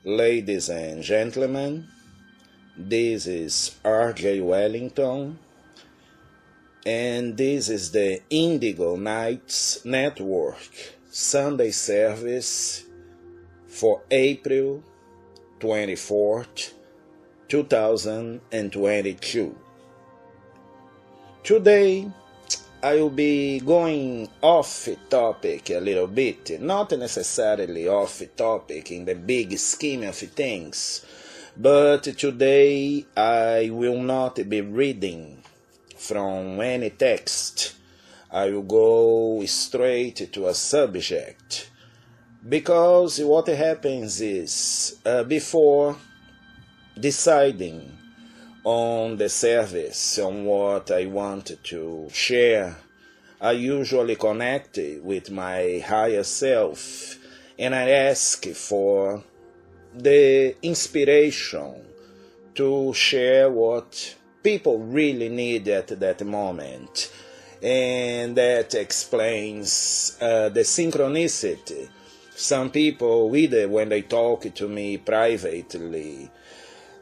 Ladies and gentlemen, this is RJ Wellington, and this is the Indigo Nights Network Sunday service for April 24th, 2022. Today, I will be going off topic a little bit, not necessarily off topic in the big scheme of things, but today I will not be reading from any text. I will go straight to a subject, because what happens is, before deciding on the service, on what I want to share, I usually connect with my higher self and I ask for the inspiration to share what people really need at that moment. And that explains the synchronicity. Some people, either when they talk to me privately,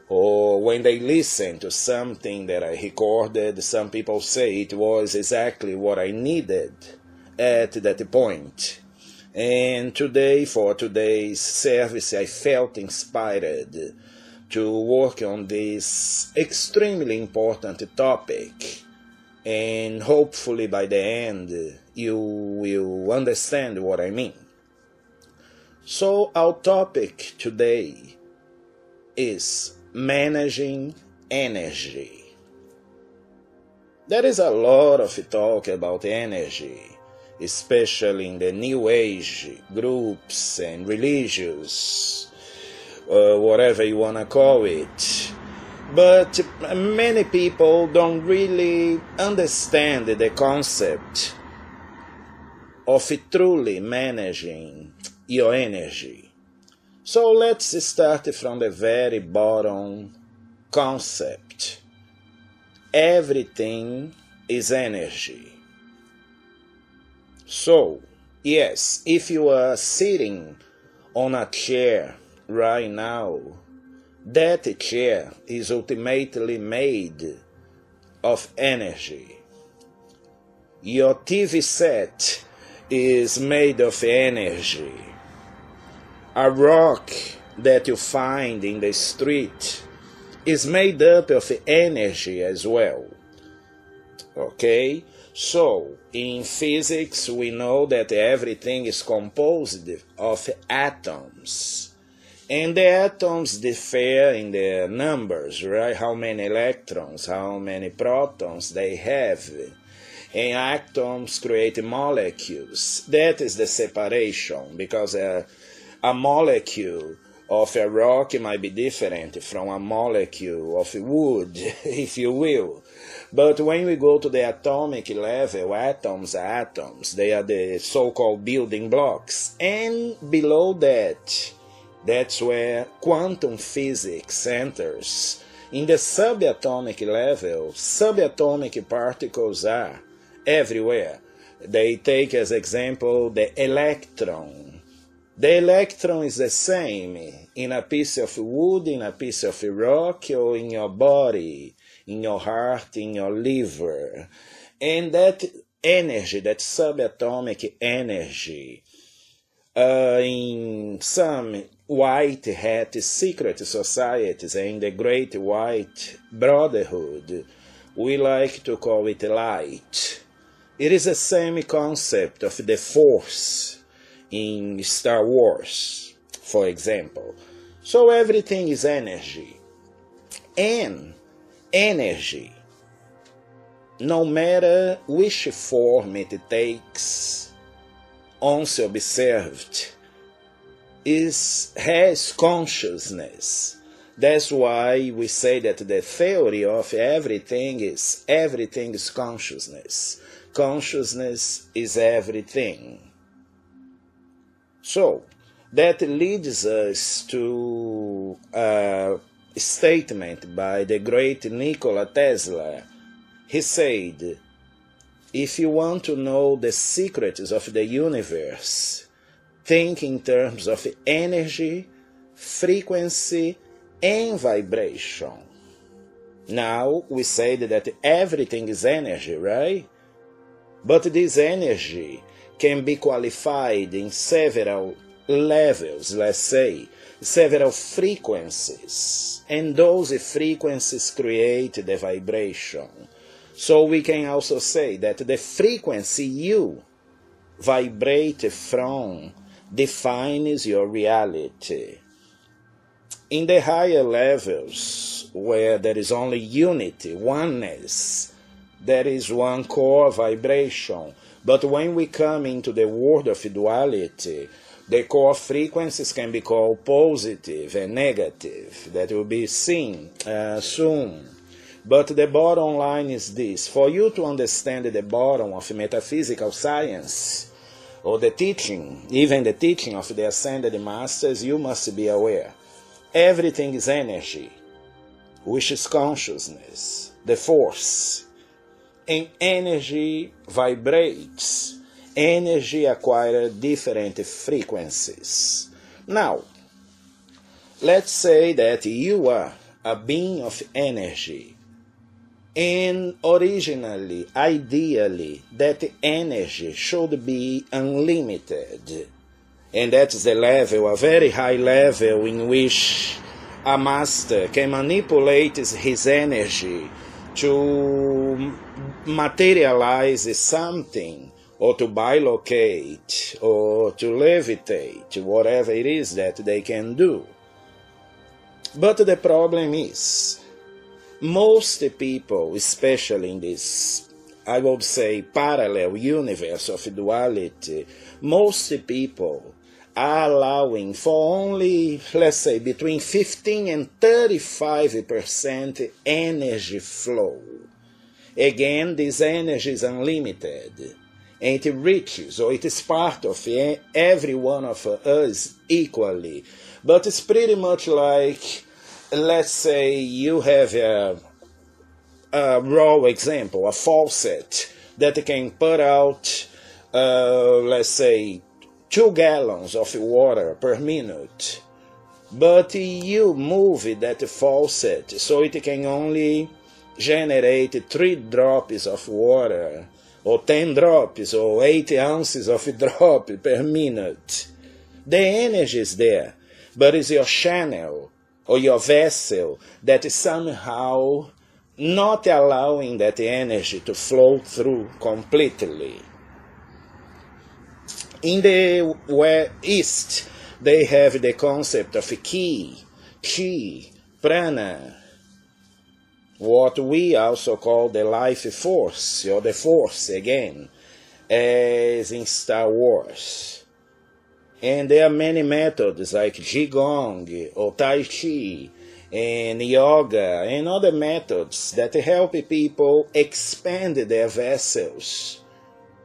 or when they listen to something that I recorded, some people say it was exactly what I needed at that point. And today, for today's service, I felt inspired to work on this extremely important topic. And hopefully by the end, you will understand what I mean. So our topic today is managing energy. There is a lot of talk about energy, especially in the New Age groups and religious, whatever you want to call it. But many people don't really understand the concept of truly managing your energy. So let's start from the very bottom concept. Everything is energy. So, yes, if you are sitting on a chair right now, that chair is ultimately made of energy. Your TV set is made of energy. A rock that you find in the street is made up of energy as well. Okay? So, in physics, we know that everything is composed of atoms. And the atoms differ in their numbers, right? How many electrons, how many protons they have. And atoms create molecules. That is the separation, because a molecule of a rock might be different from a molecule of wood, if you will. But when we go to the atomic level, atoms are atoms. They are the so-called building blocks. And below that, that's where quantum physics enters. In the subatomic level, subatomic particles are everywhere. They take as example the electron. The electron is the same in a piece of wood, in a piece of rock, or in your body, in your heart, in your liver. And that energy, that subatomic energy, in some white hat secret societies and in the Great White Brotherhood, we like to call it light. It is the same concept of the Force in Star Wars, for example. So everything is energy. And energy, no matter which form it takes, once observed, has consciousness. That's why we say that the theory of everything is consciousness. Consciousness is everything. So, that leads us to a statement by the great Nikola Tesla. He said, if you want to know the secrets of the universe, think in terms of energy, frequency, and vibration. Now, we said that everything is energy, right? But this energy can be qualified in several levels, let's say, several frequencies, and those frequencies create the vibration. So we can also say that the frequency you vibrate from defines your reality. In the higher levels, where there is only unity, oneness, there is one core vibration. But when we come into the world of duality, the core frequencies can be called positive and negative. That will be seen soon. But the bottom line is this. For you to understand the bottom of metaphysical science, or the teaching, even the teaching of the Ascended Masters, you must be aware. Everything is energy, which is consciousness, the force. And energy vibrates. Energy acquires different frequencies. Now, let's say that you are a being of energy. And originally, ideally, that energy should be unlimited. And that's the level, a very high level in which a master can manipulate his energy to materialize something, or to bilocate, or to levitate, whatever it is that they can do. But the problem is, most people, especially in this, I would say, parallel universe of duality, most people are allowing for only, let's say, between 15 and 35% energy flow. Again, this energy is unlimited, and it reaches, or it is part of every one of us equally. But it's pretty much like, let's say you have a raw example, a faucet that can put out, let's say, 2 gallons of water per minute. But you move that faucet so it can only generate 3 drops of water, or 10 drops, or 80 ounces of drop per minute. The energy is there, but it's your channel or your vessel that is somehow not allowing that energy to flow through completely. In the East, they have the concept of ki, chi, prana, what we also call the life force, or the force again, as in Star Wars. And there are many methods like Qigong or Tai Chi and yoga and other methods that help people expand their vessels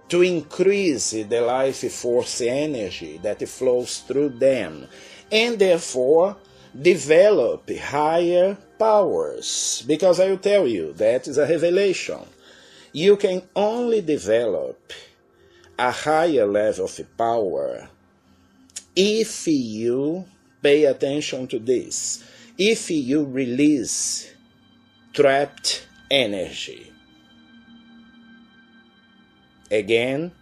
to increase the life force energy that flows through them, and therefore develop higher powers. Because I will tell you, that is a revelation. You can only develop a higher level of power if you pay attention to this, if you release trapped energy. Again,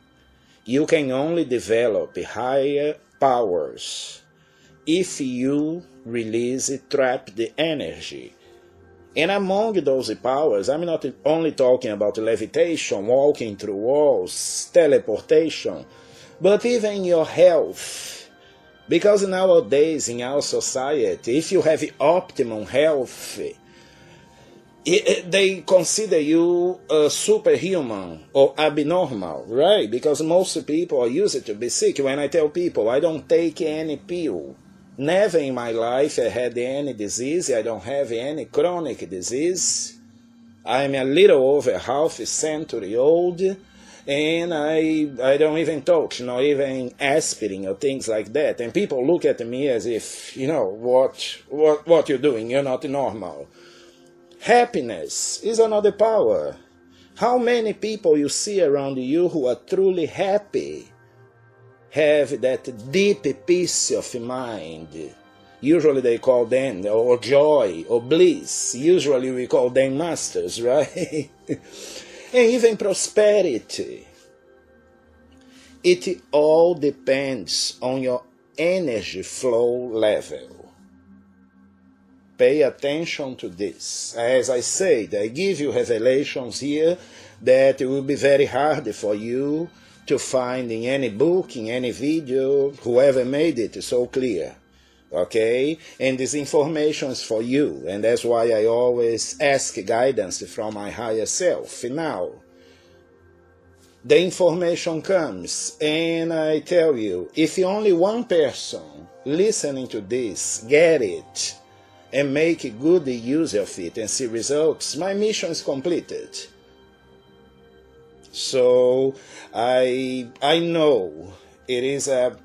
you can only develop higher powers if you release trapped energy. And among those powers, I'm not only talking about levitation, walking through walls, teleportation, but even your health. Because nowadays in our society, if you have optimum health, they consider you superhuman or abnormal, right? Because most people are used to be sick. When I tell people I don't take any pill, never in my life I had any disease, I don't have any chronic disease, I'm a little over half a century old, and I don't even touch, not even aspirin or things like that. And people look at me as if, what you're doing, you're not normal. Happiness is another power. How many people you see around you who are truly happy have that deep peace of mind, Usually they call them, or joy, or bliss. Usually we call them masters, right? And even prosperity. It all depends on your energy flow level. Pay attention to this. As I said, I give you revelations here that it will be very hard for you to find in any book, in any video, whoever made it so clear. Okay? And this information is for you, and that's why I always ask guidance from my higher self. Now, the information comes, and I tell you, if only one person listening to this get it and make a good use of it and see results, my mission is completed. So I know it is a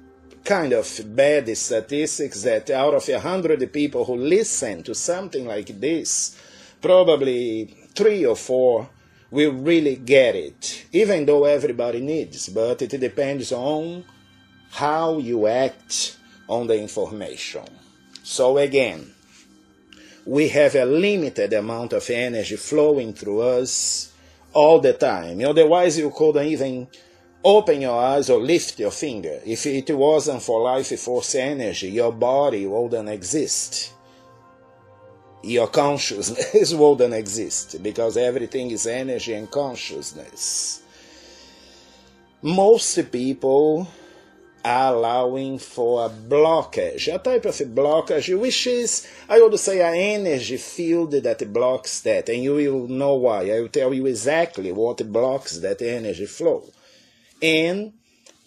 kind of bad statistics that out of 100 people who listen to something like this, probably 3 or 4 will really get it, even though everybody needs, but it depends on how you act on the information. So again, we have a limited amount of energy flowing through us all the time. Otherwise, you couldn't even open your eyes or lift your finger. If it wasn't for life force energy, your body wouldn't exist. Your consciousness wouldn't exist, because everything is energy and consciousness. Most people are allowing for a blockage, a type of blockage, which is, I would say, an energy field that blocks that, and you will know why. I will tell you exactly what blocks that energy flow. And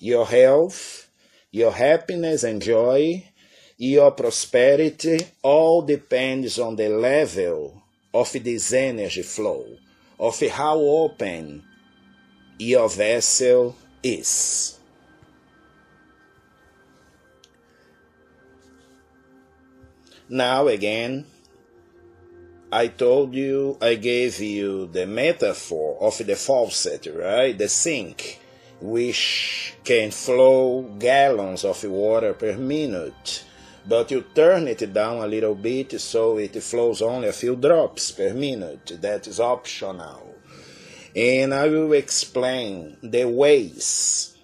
your health, your happiness and joy, your prosperity, all depends on the level of this energy flow, of how open your vessel is. Now again, I told you, I gave you the metaphor of the faucet, right? The sink, which can flow gallons of water per minute, but you turn it down a little bit so it flows only a few drops per minute. That is optional. And I will explain the ways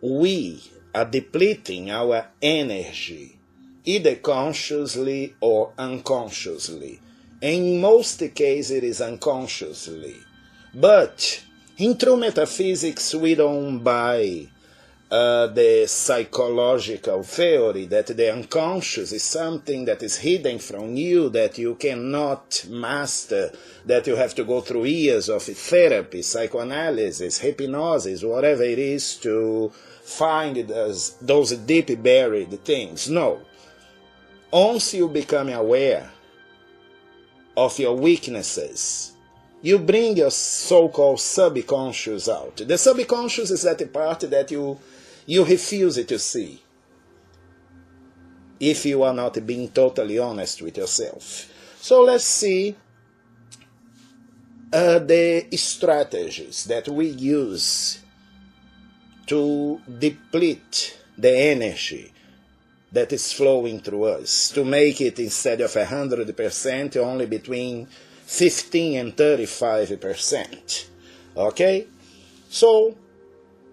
we are depleting our energy, either consciously or unconsciously. In most cases it is unconsciously. But in true metaphysics we don't buy the psychological theory that the unconscious is something that is hidden from you, that you cannot master, that you have to go through years of therapy, psychoanalysis, hypnosis, whatever it is to find those deep buried things. No. Once you become aware of your weaknesses, you bring your so-called subconscious out. The subconscious is that part that you refuse to see, if you are not being totally honest with yourself. So let's see the strategies that we use to deplete the energy that is flowing through us, to make it, instead of 100%, only between 15 and 35%. Okay? So,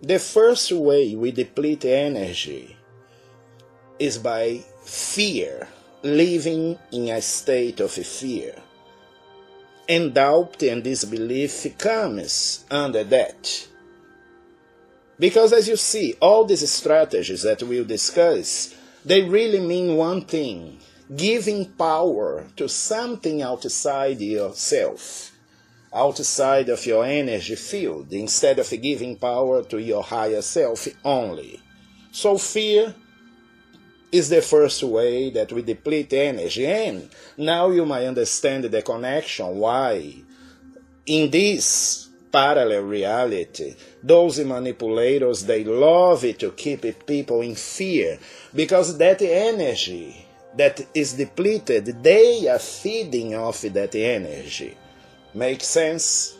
the first way we deplete energy is by fear, living in a state of fear. And doubt and disbelief comes under that. Because as you see, all these strategies that we'll discuss, they really mean one thing: giving power to something outside yourself, outside of your energy field, instead of giving power to your higher self only. So fear is the first way that we deplete energy. And now you might understand the connection why in this parallel reality, those manipulators, they love it to keep people in fear, because that energy that is depleted, they are feeding off that energy. Make sense?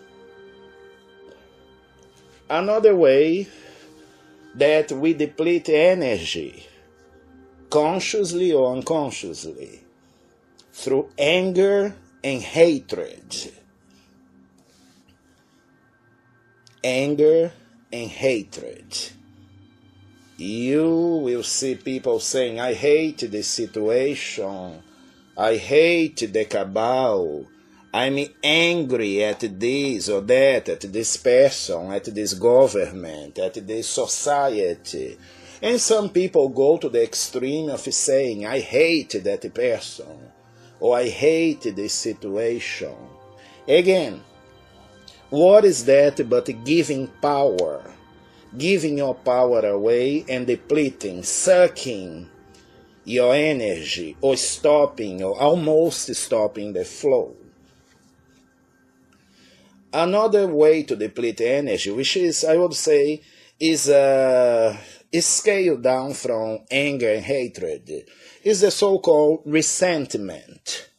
Another way that we deplete energy consciously or unconsciously, through anger and hatred. Anger and hatred. You will see people saying, I hate this situation, I hate the cabal, I'm angry at this or that, at this person, at this government, at this society. And some people go to the extreme of saying, I hate that person, or I hate this situation. Again, what is that but giving power? Giving your power away and depleting, sucking your energy, or stopping, or almost stopping the flow. Another way to deplete energy, which is, I would say, is scaled down from anger and hatred, is the so-called resentment.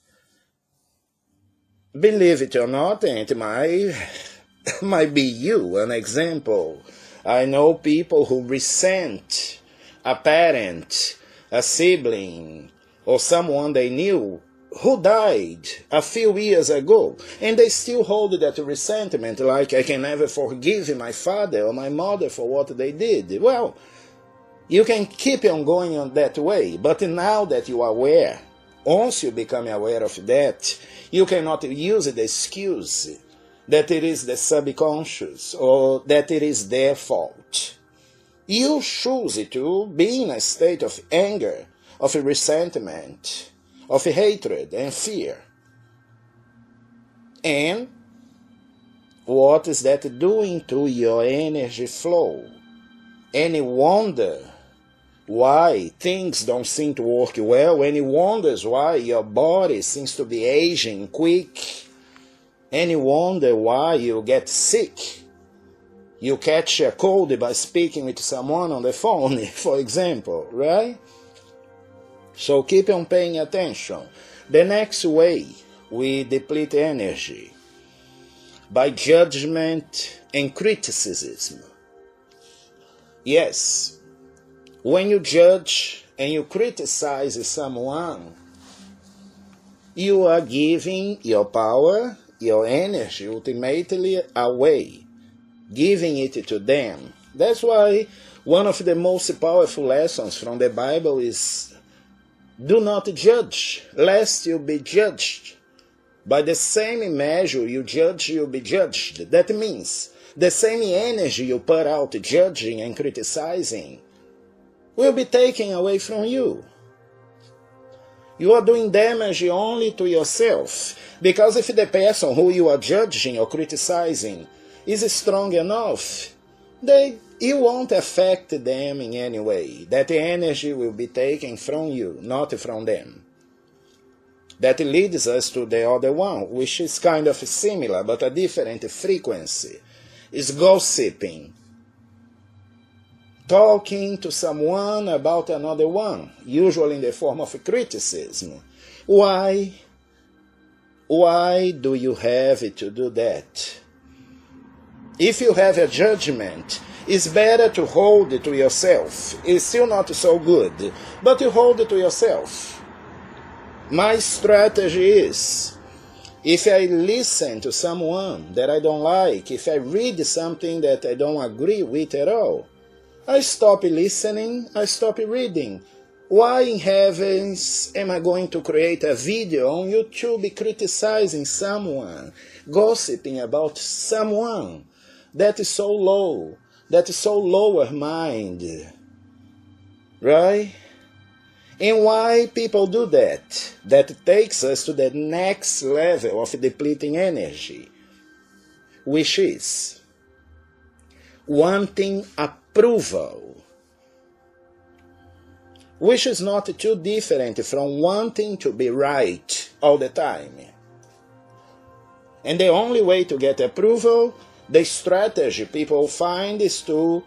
Believe it or not, and it might be you, an example. I know people who resent a parent, a sibling, or someone they knew who died a few years ago, and they still hold that resentment, like I can never forgive my father or my mother for what they did. Well, you can keep on going on that way, but now that you are aware, once you become aware of that, you cannot use the excuse that it is the subconscious or that it is their fault. You choose to be in a state of anger, of resentment, of hatred and fear. And what is that doing to your energy flow? Any wonder why things don't seem to work well? Any wonders why your body seems to be aging quick? Any wonder why you get sick? You catch a cold by speaking with someone on the phone, for example, right? So keep on paying attention. The next way we deplete energy, by judgment and criticism. Yes, when you judge and you criticize someone, you are giving your power, your energy ultimately away, giving it to them. That's why one of the most powerful lessons from the Bible is, do not judge, lest you be judged. By the same measure you judge, you'll be judged. That means the same energy you put out judging and criticizing will be taken away from you. You are doing damage only to yourself, because if the person who you are judging or criticizing is strong enough, it won't affect them in any way. That energy will be taken from you, not from them. That leads us to the other one, which is kind of similar but a different frequency, is gossiping. Talking to someone about another one, usually in the form of criticism. Why do you have to do that? If you have a judgment, it's better to hold it to yourself. It's still not so good, but you hold it to yourself. My strategy is, if I listen to someone that I don't like, if I read something that I don't agree with at all, I stop listening, I stop reading. Why in heavens am I going to create a video on YouTube criticizing someone, gossiping about someone that is so low, that is so lower mind? Right? And why people do that? That takes us to the next level of depleting energy, which is wanting approval, which is not too different from wanting to be right all the time. And the only way to get approval, the strategy people find, is to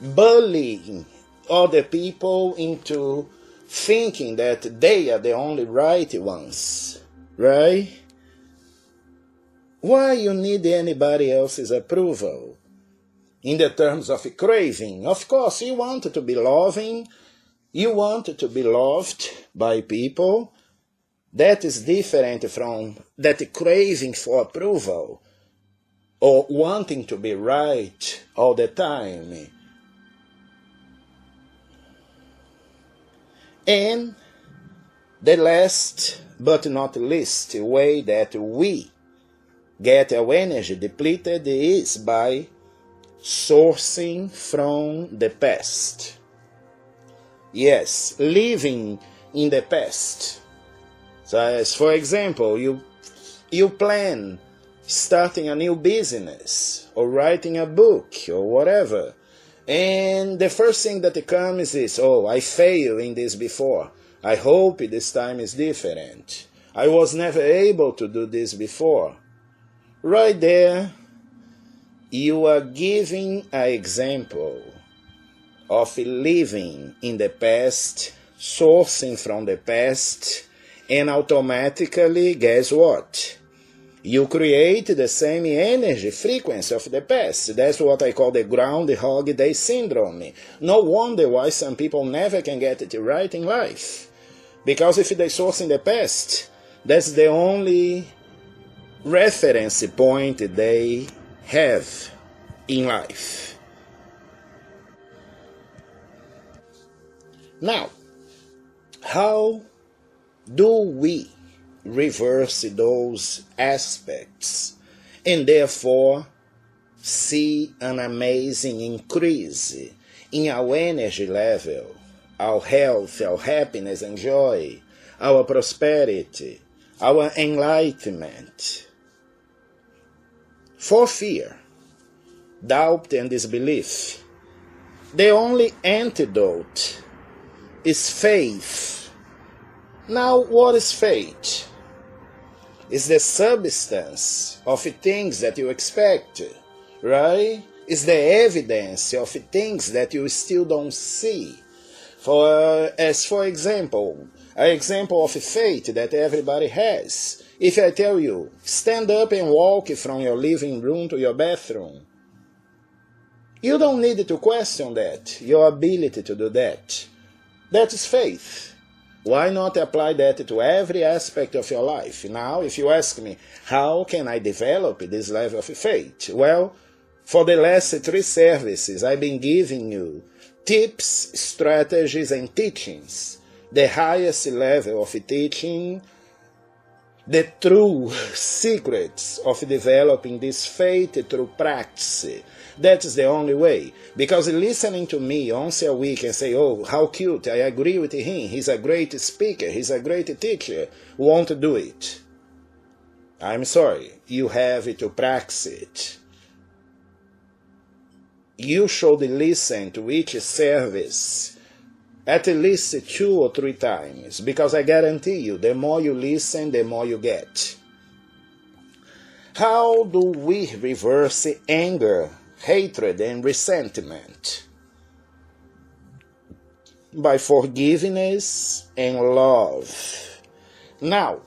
bully other people into thinking that they are the only right ones, right? Why you need anybody else's approval? In the terms of craving, of course, you want to be loving, You want to be loved by people. That is different from that craving for approval or wanting to be right all the time. And the last but not least way that we get our energy depleted is by sourcing from the past. Yes, living in the past. So as for example, you plan starting a new business or writing a book or whatever. And the first thing that comes is, oh, I failed in this before. I hope this time is different. I was never able to do this before. Right there, you are giving an example of living in the past, sourcing from the past, and automatically, guess what? You create the same energy frequency of the past. That's what I call the Groundhog Day syndrome. No wonder why some people never can get it right in life. Because if they source in the past, that's the only reference point they have in life. Now, how do we reverse those aspects and therefore see an amazing increase in our energy level, our health, our happiness and joy, our prosperity, our enlightenment? For fear, doubt and disbelief, the only antidote is faith. Now, what is faith? It's the substance of things that you expect, right? It's the evidence of things that you still don't see. For example, an example of faith that everybody has. If I tell you, stand up and walk from your living room to your bathroom, you don't need to question that, your ability to do that. That is faith. Why not apply that to every aspect of your life? Now, if you ask me, how can I develop this level of faith? Well, for the last 3 services, I've been giving you tips, strategies, and teachings. The highest level of teaching, the true secrets of developing this faith through practice. That is the only way. Because listening to me once a week and say, oh, how cute, I agree with him, he's a great speaker, he's a great teacher, won't do it. I'm sorry, you have to practice it. You should listen to each service at least 2 or 3 times, because I guarantee you, the more you listen, the more you get. How do we reverse anger, hatred, and resentment? By forgiveness and love. Now,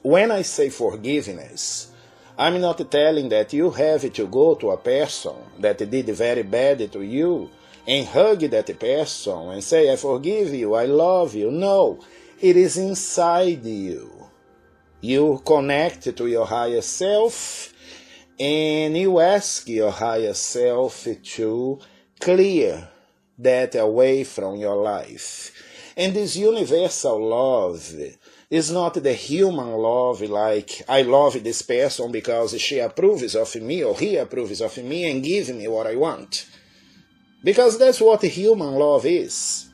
when I say forgiveness, I'm not telling that you have to go to a person that did very bad to you and hug that person and say, I forgive you, I love you. No, it is inside you. You connect to your higher self and you ask your higher self to clear that away from your life. And this universal love is not the human love like I love this person because she approves of me or he approves of me and gives me what I want. Because that's what human love is.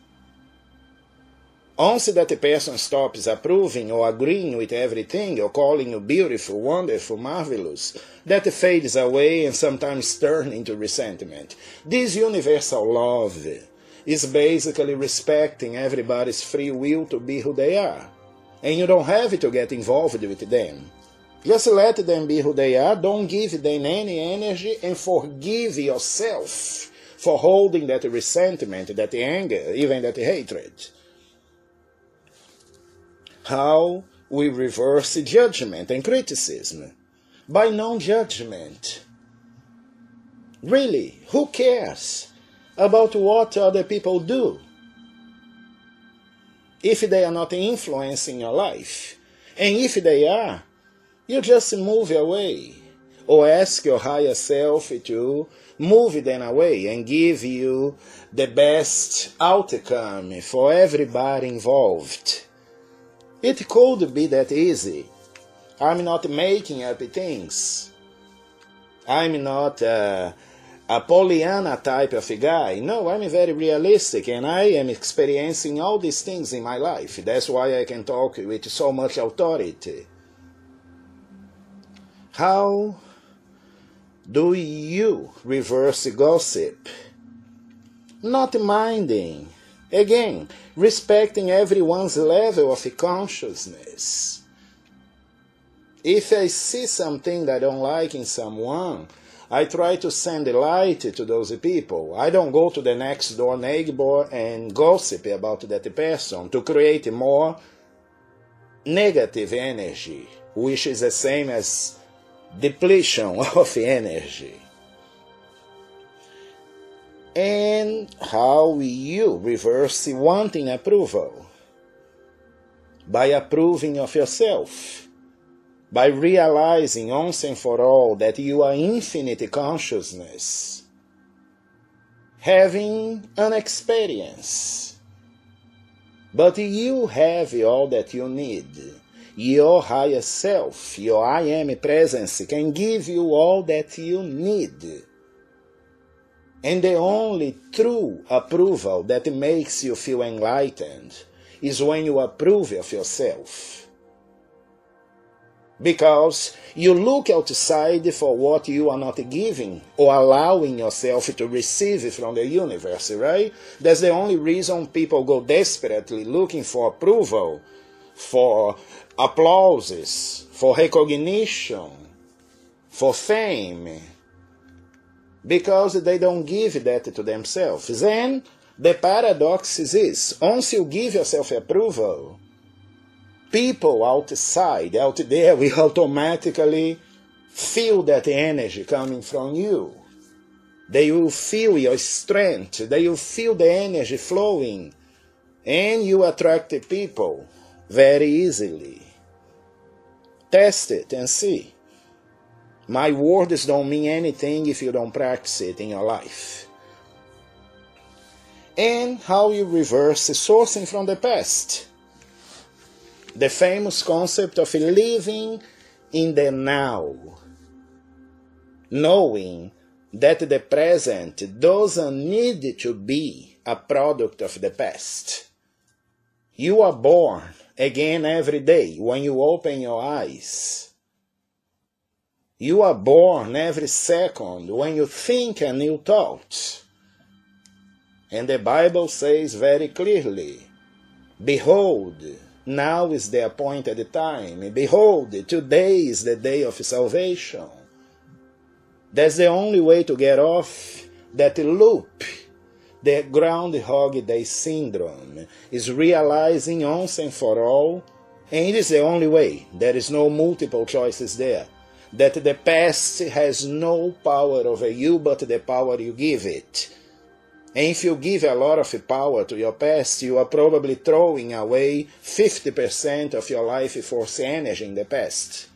Once that person stops approving or agreeing with everything or calling you beautiful, wonderful, marvelous, that fades away and sometimes turns into resentment. This universal love is basically respecting everybody's free will to be who they are. And you don't have to get involved with them. Just let them be who they are, don't give them any energy, and forgive yourself for holding that resentment, that anger, even that hatred. How we reverse judgment and criticism? By non-judgment. Really, who cares about what other people do? if they are not influencing your life. And if they are, you just move away, or ask your higher self to move them away and give you the best outcome for everybody involved. It could be that easy. I'm not making up things. I'm not a Pollyanna type of guy. No, I'm very realistic, and I am experiencing all these things in my life. That's why I can talk with so much authority. How do you reverse gossip? Not minding. Again, respecting everyone's level of consciousness. If I see something that I don't like in someone, I try to send the light to those people. I don't go to the next door neighbor and gossip about that person to create more negative energy, which is the same as depletion of energy. And how will you reverse wanting approval? By approving of yourself. By realizing once and for all that you are infinite consciousness. Having an experience. But you have all that you need. Your higher self, your I am presence can give you all that you need. And the only true approval that makes you feel enlightened is when you approve of yourself. Because you look outside for what you are not giving or allowing yourself to receive from the universe, right? That's the only reason people go desperately looking for approval, for applauses, for recognition, for fame, because they don't give that to themselves. Then the paradox is, once you give yourself approval, people outside, out there, will automatically feel that energy coming from you. They will feel your strength, they will feel the energy flowing, and you attract the people very easily. Test it and see. My words don't mean anything if you don't practice it in your life. And how you reverse sourcing from the past. The famous concept of living in the now. Knowing that the present doesn't need to be a product of the past. You are born again every day when you open your eyes. You are born every second when you think a new thought. And the Bible says very clearly, behold, now is the appointed time. Behold, today is the day of salvation. That's the only way to get off that loop. The Groundhog Day syndrome is realizing once and for all, and it is the only way, there is no multiple choices there, that the past has no power over you but the power you give it. And if you give a lot of power to your past, you are probably throwing away 50% of your life force energy in the past.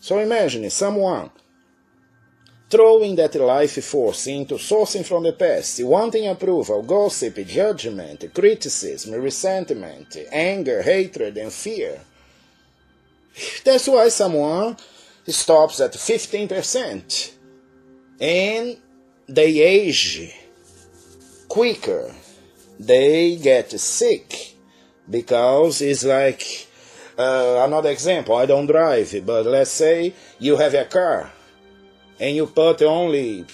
So imagine someone throwing that life force into sourcing from the past, wanting approval, gossip, judgment, criticism, resentment, anger, hatred, and fear. That's why someone stops at 15% and they age quicker. They get sick because it's like another example. I don't drive, but let's say you have a car and you put only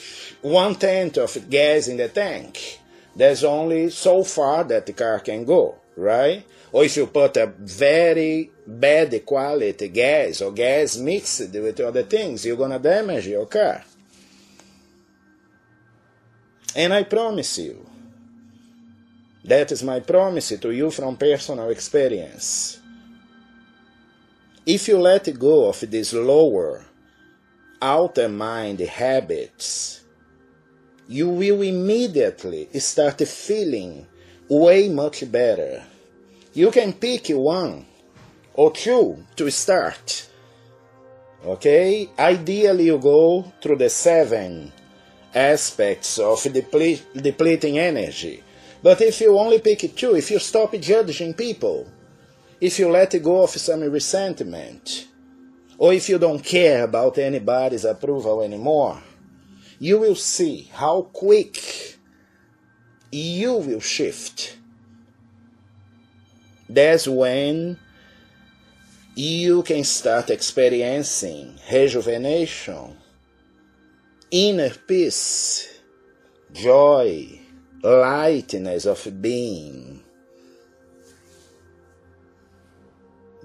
1/10 of gas in the tank. There's only so far that the car can go, right? Or if you put a very bad quality gas or gas mixed with other things, you're gonna damage your car. And I promise you, that is my promise to you from personal experience. If you let go of these lower outer mind habits, you will immediately start feeling way much better. You can pick one or two to start. Okay? Ideally, you go through the 7 aspects of depleting energy. But if you only pick 2, if you stop judging people, if you let go of some resentment, or if you don't care about anybody's approval anymore, you will see how quick you will shift. That's when you can start experiencing rejuvenation, inner peace, joy, lightness of being.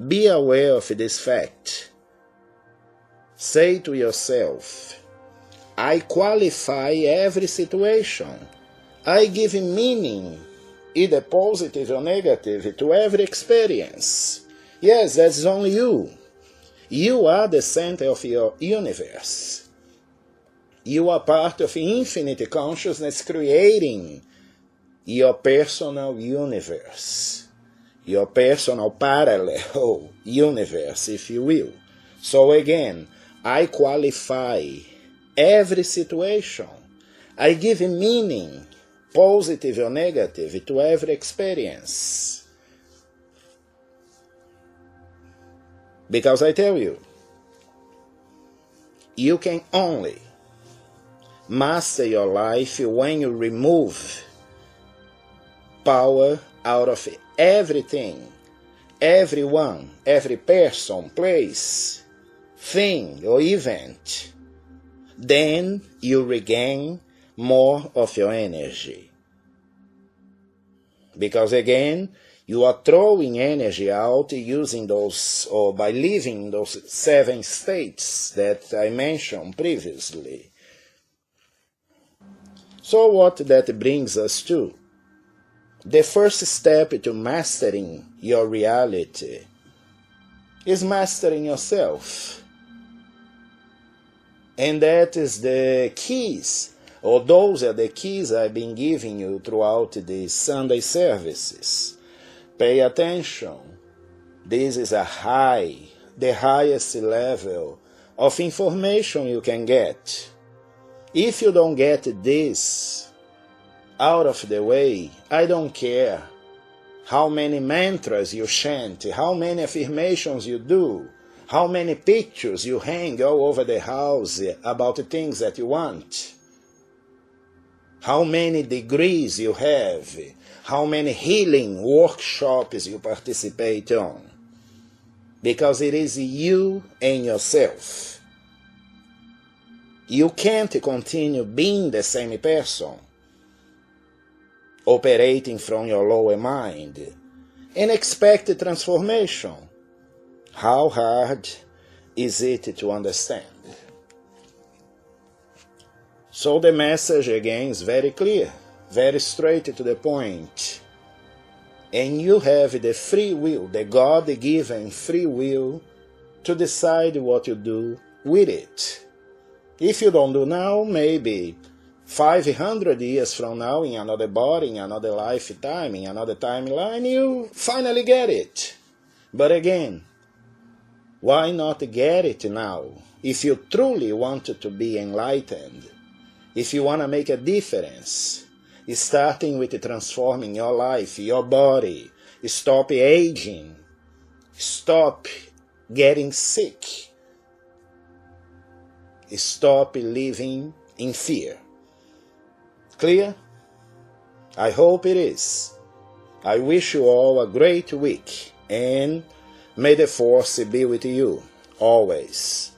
Be aware of this fact. Say to yourself, I qualify every situation. I give meaning, either positive or negative, to every experience. Yes, that's only you. You are the center of your universe. You are part of infinite consciousness creating your personal universe, your personal parallel universe, if you will. So again, I qualify every situation. I give meaning, positive or negative, to every experience. Because I tell you, you can only master your life when you remove power out of everything, everyone, every person, place, thing or event. Then you regain more of your energy. Because again, you are throwing energy out using those, or by living those 7 states that I mentioned previously. So what that brings us to? The first step to mastering your reality is mastering yourself. And that is the keys, or those are the keys I've been giving you throughout the Sunday services. Pay attention. This is the highest level of information you can get. If you don't get this out of the way, I don't care how many mantras you chant, how many affirmations you do, how many pictures you hang all over the house about the things that you want, how many degrees you have, how many healing workshops you participate on. Because it is you and yourself. You can't continue being the same person, operating from your lower mind, and expect transformation. How hard is it to understand? So the message again is very clear, very straight to the point. And you have the free will, the God-given free will, to decide what you do with it. If you don't do now, maybe 500 years from now, in another body, in another lifetime, in another timeline, you finally get it. But again, why not get it now? If you truly want to be enlightened, if you want to make a difference, starting with transforming your life, your body, stop aging, stop getting sick, stop living in fear. Clear? I hope it is. I wish you all a great week, and may the force be with you always.